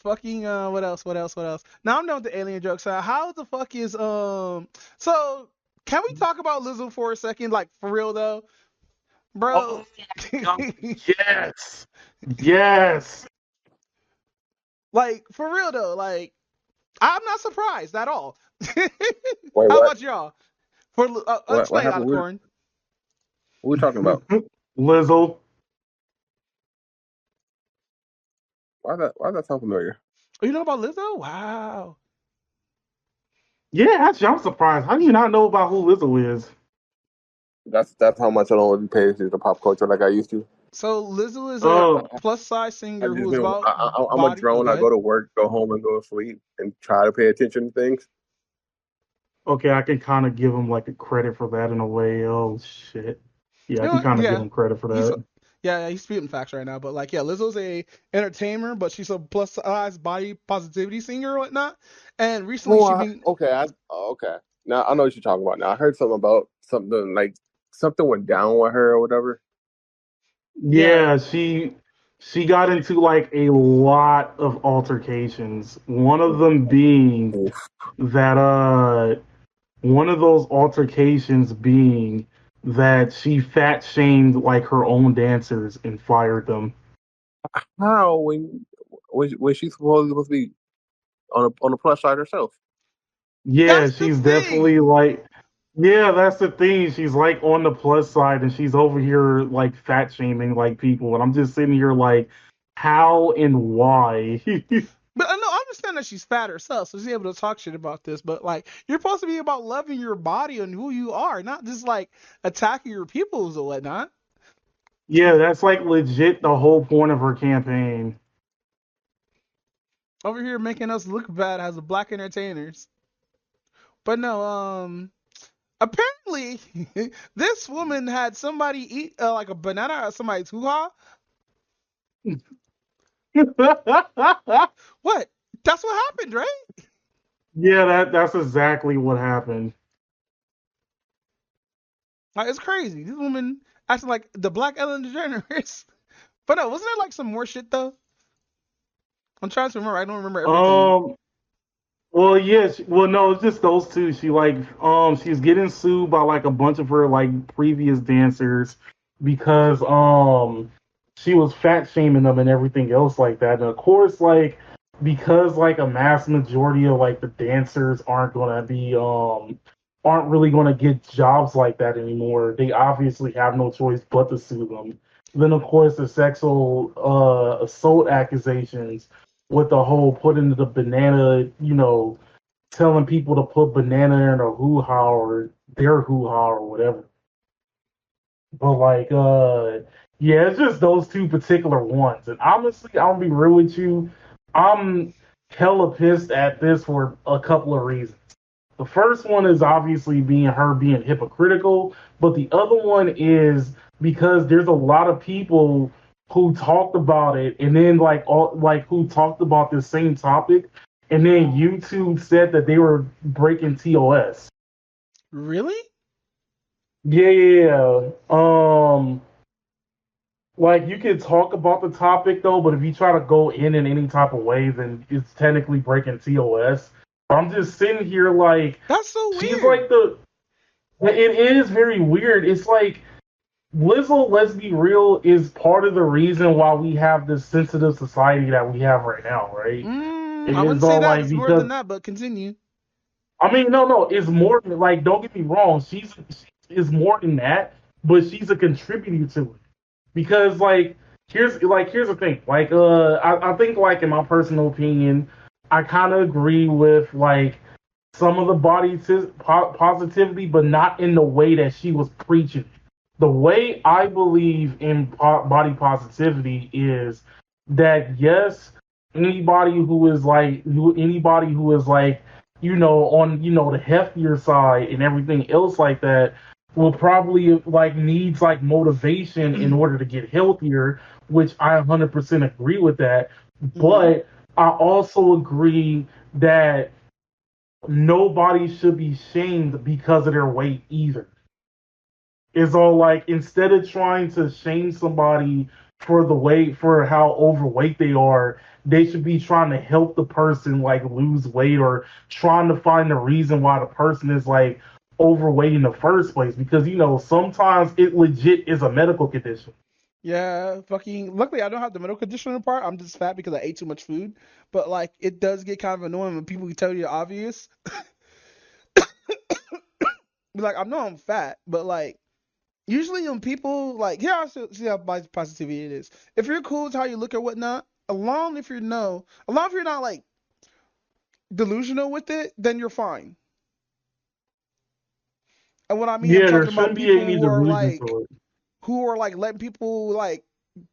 fucking what else? Now I'm done with the alien jokes. How the fuck is so can we talk about Lizzo for a second? Like for real though, bro. Oh my God. Yes. Yes. Like for real though, like I'm not surprised at all. Wait, How what? about y'all? For What explain, happened? Alicorn. What we talking about? Lizzo. Why that sound familiar? Oh, you know about Lizzo? Wow. Yeah, actually, I'm surprised. How do you not know about who Lizzo is? That's how much I don't really pay attention to pop culture like I used to. So Lizzo is a Oh, plus size I singer just who is been about I'm a body. Oh, drone. go I go ahead. to work, go home, and go to sleep, and try to pay attention to things. okay. I can kind of give him like a credit for that in a way. Oh shit. Yeah, You I know can what? kind of give Yeah, him credit for he's that. he's spitting facts right now. But like, yeah, Lizzo's a entertainer, but she's a plus size body positivity singer or whatnot. And recently, Oh, she been okay. Now I know what you're talking about. Now I heard something about something like something went down with her or whatever. yeah. Yeah, she got into like a lot of altercations. One of them being Oof. that one of those altercations being that she fat shamed like her own dancers and fired them. How when she's supposed to be on the plus side herself? Yeah, That's the she's definitely thing. like, yeah, that's the thing. She's like on the plus side and she's over here like fat shaming like people. And I'm just sitting here like, how and why? But I know I understand that she's fat herself, so she's able to talk shit about this. But like, you're supposed to be about loving your body and who you are, not just like attacking your pupils or whatnot. Yeah, that's like legit the whole point of her campaign. Over here making us look bad as a black entertainers. But no, apparently this woman had somebody eat like a banana out of somebody's hoo ha. What? That's what happened, right? Yeah, that's exactly what happened. Like it's crazy. This woman acting like the black Ellen DeGeneres. But no, wasn't there like some more shit though? I'm trying to remember. I don't remember everything. Um, well, yes, well, no, it's just those two. She like, she's getting sued by like a bunch of her like previous dancers because she was fat shaming them and everything else like that. And of course, like because like a mass majority of like the dancers aren't really gonna get jobs like that anymore. They obviously have no choice but to sue them. Then of course the sexual assault accusations with the whole putting the banana, telling people to put banana in a hoo ha or their hoo ha or whatever. But like, yeah, it's just those two particular ones. And honestly, I'll be real with you, I'm hella pissed at this for a couple of reasons. The first one is obviously being hypocritical, but the other one is because there's a lot of people who talked about it and then like who talked about this same topic and then YouTube said that they were breaking TOS. Really? Yeah, yeah, yeah. Like you can talk about the topic though, but if you try to go in any type of way, then it's technically breaking TOS. I'm just sitting here like That's so she's weird. like the. It is very weird. It's like Lizzo, let's be real, is part of the reason why we have this sensitive society that we have right now, right? I It's wouldn't say all that. like It's more than because that, but continue. I mean, no, it's more than like. Don't get me wrong, she is more than that, but she's a contributor to it because here's the thing. Like I think like in my personal opinion, I kind of agree with like some of the positivity, but not in the way that she was preaching. The way I believe in body positivity is that yes, anybody who is like on the heftier side and everything else like that will probably like needs like motivation in order to get healthier, which I 100% agree with that. Hmm. But I also agree that nobody should be shamed because of their weight either. It's all like instead of trying to shame somebody for how overweight they are. They should be trying to help the person like lose weight, or trying to find the reason why the person is like overweight in the first place, because sometimes it legit is a medical condition. Yeah, fucking. Luckily, I don't have the medical condition part. I'm just fat because I ate too much food. But like, it does get kind of annoying when people tell you the obvious. Like, I know I'm fat, but like, usually when people like, here I see how positivity it is. If you're cool with how you look or whatnot, along if you're not like delusional with it, then you're fine. And what I mean, I'm Yeah, there talking about shouldn't be people any delusion to it. who are like letting people like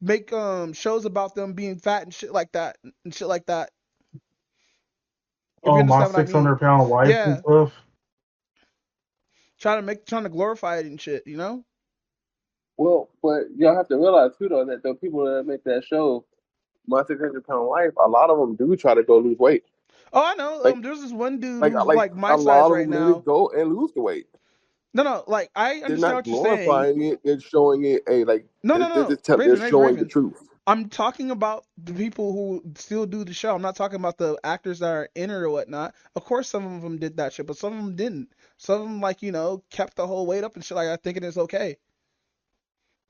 make shows about them being fat and shit like that and shit like that. If you Oh, my understand what I six mean. hundred pound life and Yeah. stuff. Trying to glorify it and shit, you know? Well, but y'all have to realize too, though, that the people that make that show, My 600 Pound Life, a lot of them do try to go lose weight. Oh, I know. Like, There's this one dude like, who's like like my a size lot of right them literally now. go and lose the weight. No, like I They're understand not what you're saying. glorifying it. They're showing it. Like they're No. just they're Raven, showing the Raven. truth. I'm talking about the people who still do the show. I'm not talking about the actors that are in it or whatnot. Of course, some of them did that shit, but some of them didn't. Some of them, like, kept the whole weight up and shit like that, thinking it's okay.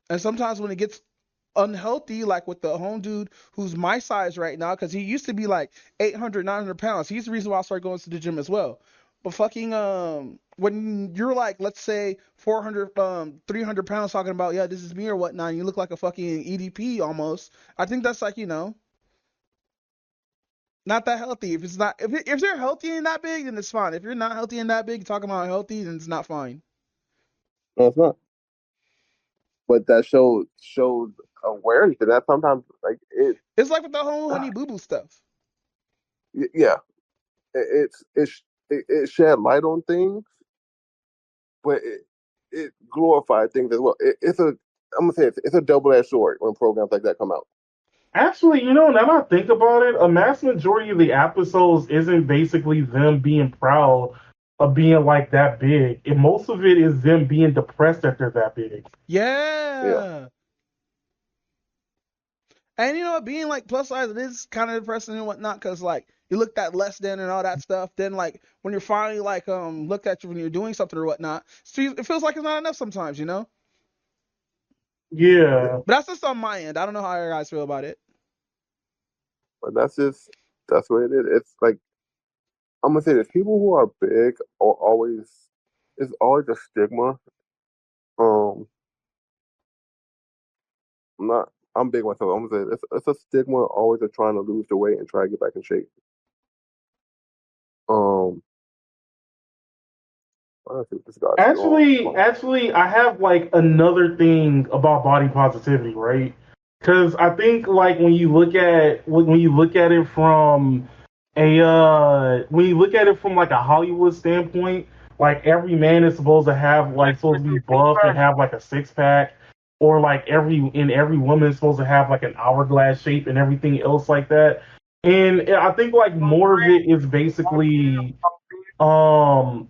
And sometimes when it gets unhealthy, like with the home dude who's my size right now, because he used to be like 800, 900 pounds. He's the reason why I started going to the gym as well. But fucking, when you're like, let's say 400, 300 pounds talking about, yeah, this is me or whatnot, and you look like a fucking EDP almost. I think that's like, not that healthy. If it's not, if you're healthy and that big, then it's fine. If you're not healthy and that big, talking about healthy, then it's not fine. No, it's not. But that showed awareness to that. Sometimes, like It's like with the whole honey boo boo stuff. yeah, it shed light on things, but it glorified things as well. I'm gonna say it's a double-edged sword when programs like that come out. Actually, now that I think about it, a mass majority of the episodes isn't basically them being proud of being like that big. And most of it is them being depressed that they're that big. Yeah, Yeah. And being like plus size, it is kind of depressing and whatnot, because like you looked at less than and all that stuff. Then like when you're finally like looked at you when you're doing something or whatnot, so it feels like it's not enough sometimes. Yeah. But that's just on my end. I don't know how you guys feel about it. but that's what it is. It's like I'm gonna say this: people who are big are always it's always a stigma. Um, I'm not. I'm big myself. I'm gonna say it's a stigma always of trying to lose the weight and try to get back in shape. Um, I don't think this guy's long. Actually, I have like another thing about body positivity, right? Because I think like when you look at it from when you look at it from like a Hollywood standpoint, like every man is supposed to be buff and have like a six pack, or like every woman is supposed to have like an hourglass shape and everything else like that. And I think like more of it is basically um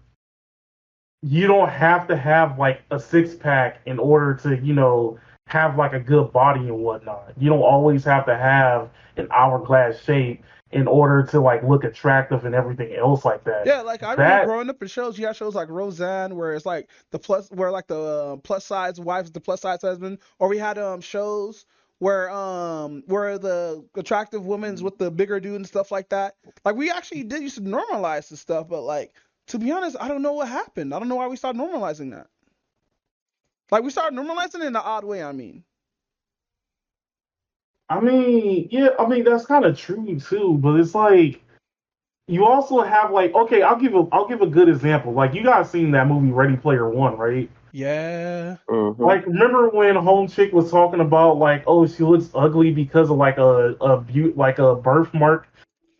you don't have to have like a six pack in order to, have like a good body and whatnot. You don't always have to have an hourglass shape in order to like look attractive and everything else like that. Yeah, like I remember That growing up in shows. You had shows like Roseanne, where it's like the plus size wife is the plus size husband, or we had shows where the attractive women's with the bigger dude and stuff like that. Like we actually did used to normalize this stuff, but like to be honest, I don't know what happened. I don't know why we started normalizing that. Like we started normalizing it in an odd way. I mean, I mean that's kind of true too, but it's like you also have like, okay, I'll give a good example. Like you guys seen that movie Ready Player One, right? yeah. Mm-hmm. Like, remember when Home Chick was talking about like, oh, she looks ugly because of like like a birthmark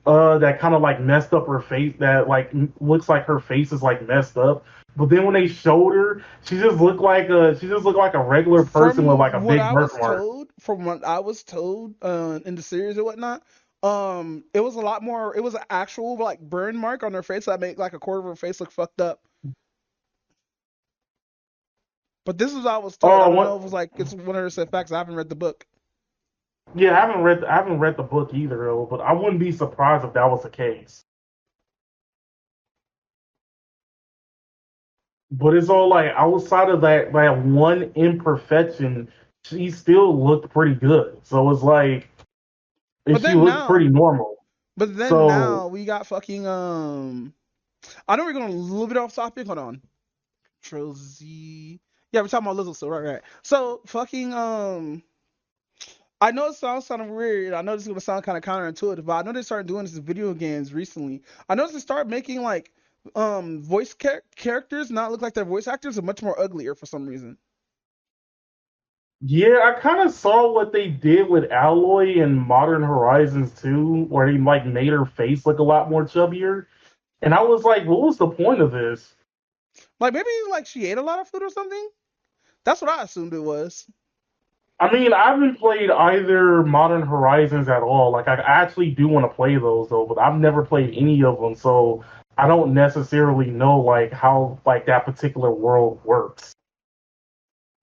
that kind of like messed up her face, that like looks like her face is like messed up. But then when they showed her, she just looked like a regular person with like a big birthmark. From what I was told in the series or whatnot, it was a lot more. It was an actual like burn mark on her face that made like a quarter of her face look fucked up. But this is what I was told. I Oh, don't know what? if it was like it's 100% facts. I haven't read the book. Yeah, I haven't read the book either, though, but I wouldn't be surprised if that was the case. But it's all like outside of that one imperfection, she still looked pretty good. So it's like, and But she then looked pretty now, normal. but then So now we got fucking I know we're going a little bit off topic. Hold on. Trozy. Yeah, we're talking about Lizzo, so right. So fucking I know it sounds kind of weird. I know this is gonna sound kind of counterintuitive, but I know they started doing this in video games recently. I noticed they start making like voice characters not look like their voice actors are much more uglier for some reason. yeah, I kind of saw what they did with Alloy in Modern Horizons 2, where they like made her face look a lot more chubbier. And I was like, what was the point of this? Like maybe like she ate a lot of food or something. That's what I assumed it was. I mean, I haven't played either Modern Horizons at all. Like, I actually do want to play those though, but I've never played any of them, so I don't necessarily know like how like that particular world works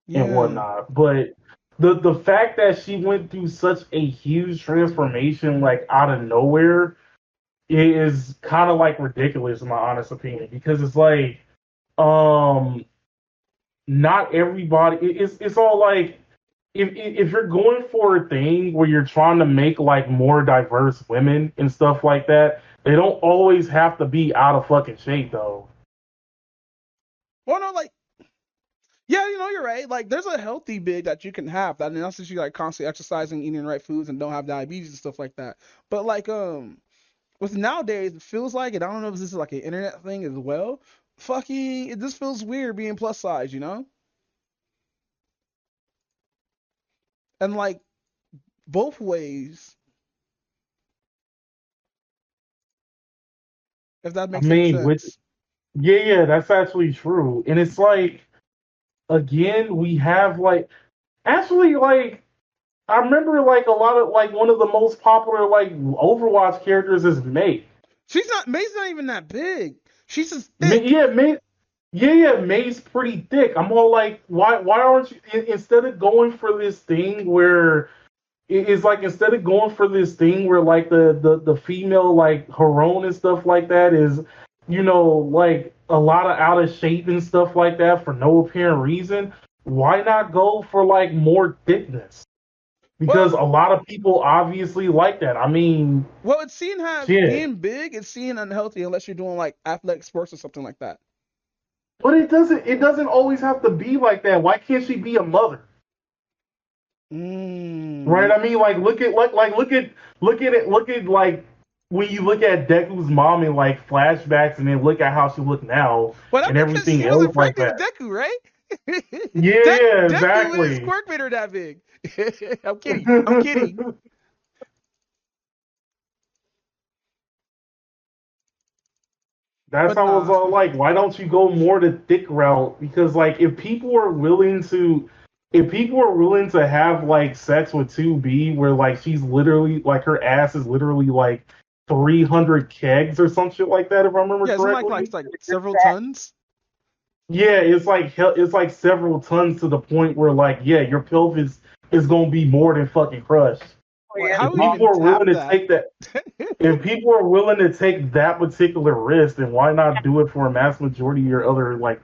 and Yeah. whatnot. But the fact that she went through such a huge transformation like out of nowhere is kind of like ridiculous in my honest opinion, because it's like um not everybody it's all like if you're going for a thing where you're trying to make like more diverse women and stuff like that, they don't always have to be out of fucking shape though. Well, no, like yeah, you're right. Like there's a healthy big that you can have that unless you like constantly exercising, eating the right foods, and don't have diabetes and stuff like that. But like with nowadays, it feels like, and I don't know if this is like an internet thing as well. Fucking, it just feels weird being plus size, and like both ways, if that I makes any mean, with sense. yeah, that's actually true. And it's like again, we have like actually like I remember like a lot of like one of the most popular like Overwatch characters is Mei. May's not even that big. She's just thick. Yeah, Mei. Yeah, May's pretty thick. I'm all like, why aren't you instead of going for this thing where it's like instead of going for this thing where like the female like Haron and stuff like that is, like a lot of out of shape and stuff like that for no apparent reason. Why not go for like more thickness? Because a Well, lot of people obviously like that. I mean, it's seen as shit. being big. It's seen unhealthy unless you're doing like athletic sports or something like that. But it doesn't always have to be like that. Why can't she be a mother? Right? Mm. I mean, like look at like when you look at Deku's mom in like flashbacks, and then look at how she looked now Well, that's and because everything she wasn't else like pregnant that. with Deku, right? Yeah, yeah, Deku and his exactly. quirk made her that big. I'm kidding. I'm kidding. That's But how I was nah. all like, why don't you go more the thick route? Because like if people are willing to have like sex with 2B where like she's literally like her ass is literally like 300 kegs or some shit like that if I remember Yeah, isn't correctly. like several tons? Yeah, it's like several tons to the point where like yeah, your pelvis is gonna be more than fucking crushed. Like If how do we people even are willing tap to that? take that if people are willing to take that particular risk, then why not do it for a mass majority of your other like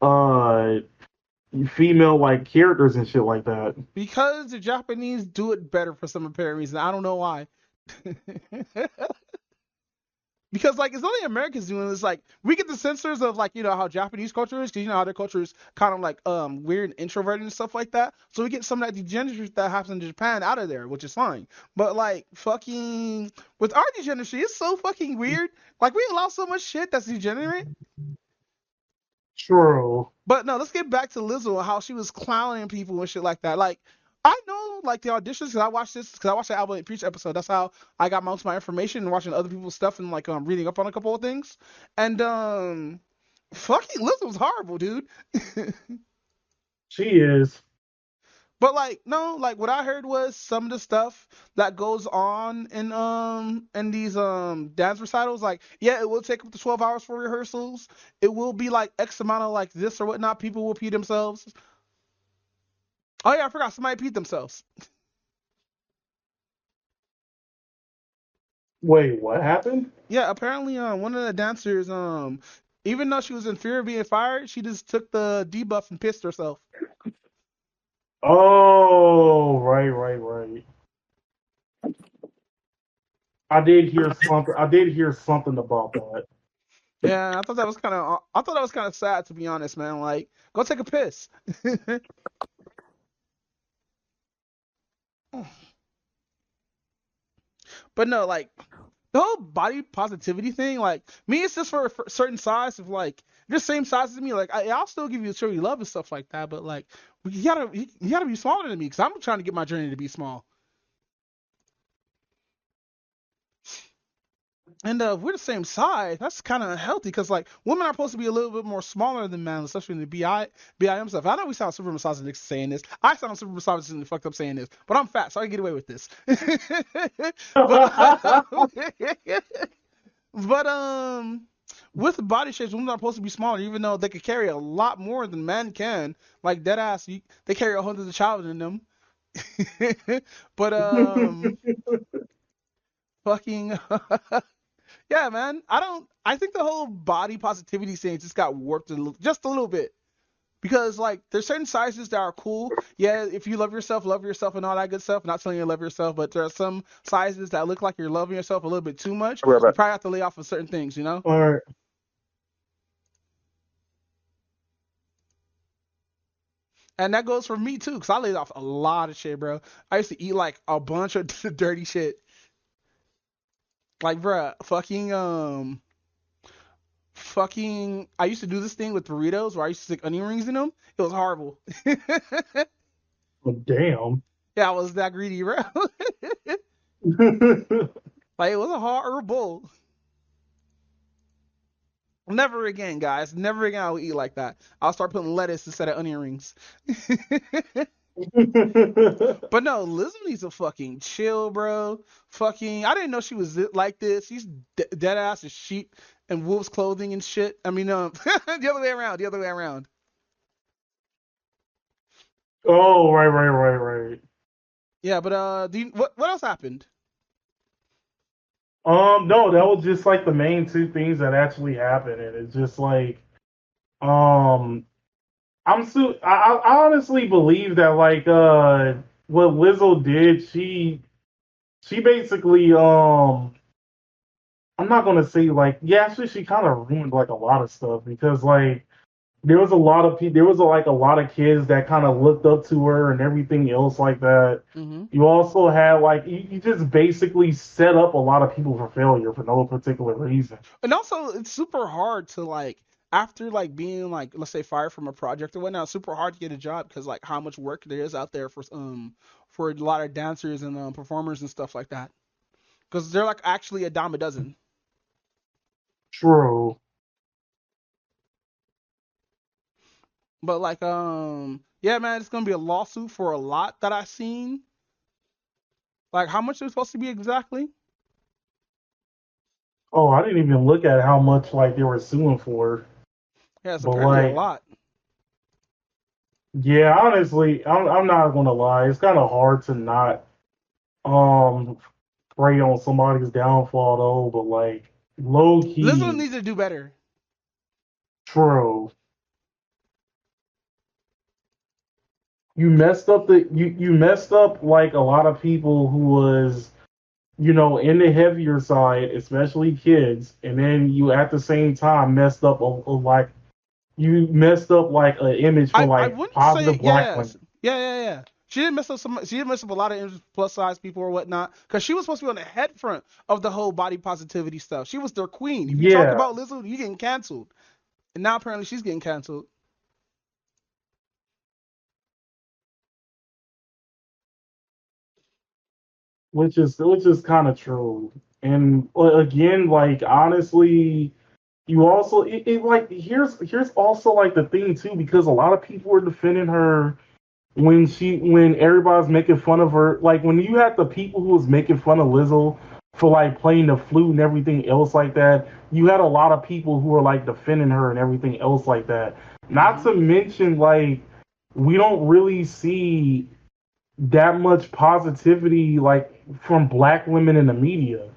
uh female like characters and shit like that? Because the Japanese do it better for some apparent reason. I don't know why. Because like it's only Americans doing this. Like we get the censors of like how Japanese culture is, because you know how their culture is kind of like weird, and introverted and stuff like that. So we get some of that degeneracy that happens in Japan out of there, which is fine. But like fucking with our degeneracy, it's so fucking weird. Like we allow so much shit that's degenerate. True. But no, let's get back to Lizzo and how she was clowning people and shit like that. Like, I know, like, the auditions, because I watched the Album and Preach episode. That's how I got most of my information, and watching other people's stuff and, like, reading up on a couple of things. And, fucking Lizzo was horrible, dude. She is. But, like, no, like, what I heard was some of the stuff that goes on in these, dance recitals, like, yeah, it will take up to 12 hours for rehearsals. It will be, like, X amount of, like, this or whatnot. People will pee themselves. Oh yeah, I forgot somebody peed themselves. Wait, what happened? Yeah, apparently, one of the dancers, even though she was in fear of being fired, she just took the debuff and pissed herself. Oh, right. I did hear something. I did hear something about that. Yeah, I thought that was kind of sad, to be honest, man. Like, go take a piss. But no, like the whole body positivity thing, like me, it's just for a certain size of like just same size as me. Like I'll still give you show you love and stuff like that, but like you gotta be smaller than me because I'm trying to get my journey to be small. And we're the same size. That's kind of healthy because like women are supposed to be a little bit more smaller than men, especially in the BIM stuff. I know we sound super misogynistic saying this. I sound super misogynistic fucked up saying this, but I'm fat, so I can get away with this. but but with body shapes, women are supposed to be smaller, even though they could carry a lot more than men can. Like dead ass, they carry 100 of in them. but fucking yeah, man. I think the whole body positivity thing just got warped just a little bit because like there's certain sizes that are cool. Yeah, if you love yourself and all that good stuff. I'm not telling you to love yourself, but there are some sizes that look like you're loving yourself a little bit too much. I'll be You right back. probably have to lay off of certain things, you know. All right. And that goes for me too, because I laid off a lot of shit, bro. I used to eat like a bunch of dirty shit. Like, bruh, I used to do this thing with burritos where I used to stick onion rings in them. It was horrible. Oh, damn. Yeah, I was that greedy, bro. Like, it was a horrible. Never again, guys. Never again I will eat like that. I'll start putting lettuce instead of onion rings. But no, Lizzo needs to fucking chill, bro. I didn't know she was like this. She's dead ass as sheep and wolves clothing and shit. I mean, the other way around. The other way around. Oh, right. Yeah, but what else happened? No, that was just like the main two things that actually happened, and it's just like, um, I honestly believe that like what Lizzo did, she basically I'm not gonna say like yeah, actually she kind of ruined like a lot of stuff because like there was a lot of there was like a lot of kids that kind of looked up to her and everything else like that. Mm-hmm. You also had like you just basically set up a lot of people for failure for no particular reason. And also, it's super hard to like after like being like let's say fired from a project or whatnot. It's super hard to get a job because like how much work there is out there for a lot of dancers and performers and stuff like that. Because they're like actually a dime a dozen. True. But like yeah, man, it's gonna be a lawsuit for a lot that I've seen. Like how much is supposed to be exactly? Oh, I didn't even look at how much like they were suing for. Yeah, it's But apparently a like, lot. yeah, honestly, I'm not gonna lie. It's kind of hard to not um prey on somebody's downfall though. But like, low Lizzo key, needs to do better. true. You messed up like a lot of people who was in the heavier side, especially kids, and then you at the same time messed up like you messed up like an image for I like wouldn't say positive black yes. women. Yeah. She didn't mess up some. She didn't mess up a lot of plus size people or whatnot because she was supposed to be on the head front of the whole body positivity stuff. She was their queen. If you talk Yeah, about Lizzo, you getting canceled. And now apparently she's getting canceled. which is kind of true. And again, like honestly, you also it like here's also like the thing too because a lot of people were defending her when everybody's making fun of her. Like when you had the people who was making fun of Lizzo for like playing the flute and everything else like that, you had a lot of people who were like defending her and everything else like that. Not Mm-hmm. to mention like we don't really see that much positivity like from black women in the media.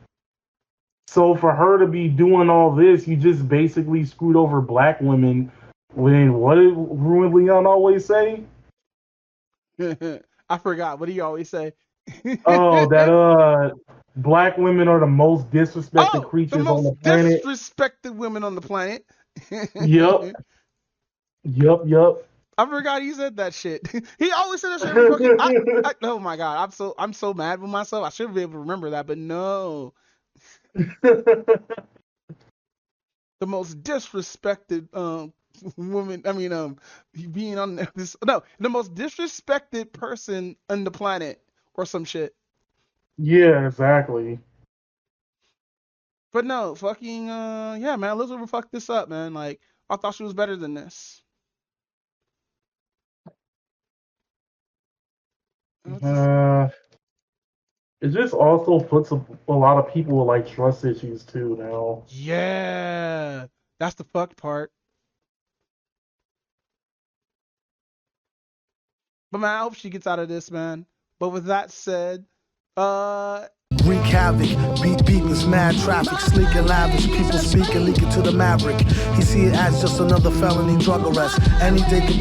So for her to be doing all this, you just basically screwed over black women. When what did Ruin Leon always say? I forgot. What do you always say? Oh, that black women are the most disrespected Oh, the creatures on the most planet. disrespected women on the planet. Yep, yep. I forgot he said that shit. He always said that shit every fucking. Oh my god, I'm so mad with myself. I should be able to remember that, but no. The most disrespected woman. I mean being on this. No, the most disrespected person on the planet or some shit. Yeah, exactly. But no, fucking yeah, man. Elizabeth fucked this up, man. Like I thought she was better than this. Uh, it just also puts a lot of people with like trust issues too now. Yeah, that's the fucked part. But man, I hope she gets out of this, man. But with that said, Wreak havoc, beat beatings, mad traffic, sleek and lavish, people speaking, leaking to the maverick. He see it as just another felony drug arrest. Any day could